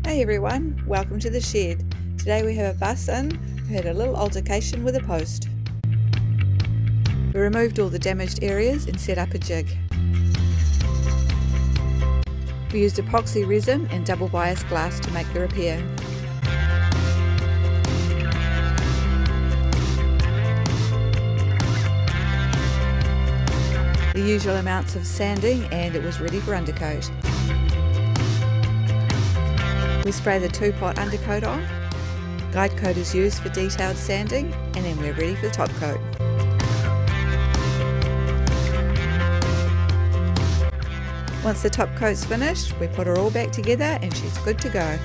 Hey everyone, welcome to the shed. Today we have a bus in who had a little altercation with a post. We removed all the damaged areas and set up a jig. We used epoxy resin and double bias glass to make the repair. The usual amounts of sanding and it was ready for undercoat. We spray the 2-pot undercoat on. Guide coat is used for detailed sanding and then we're ready for the top coat. Once the top coat's finished, we put her all back together and she's good to go.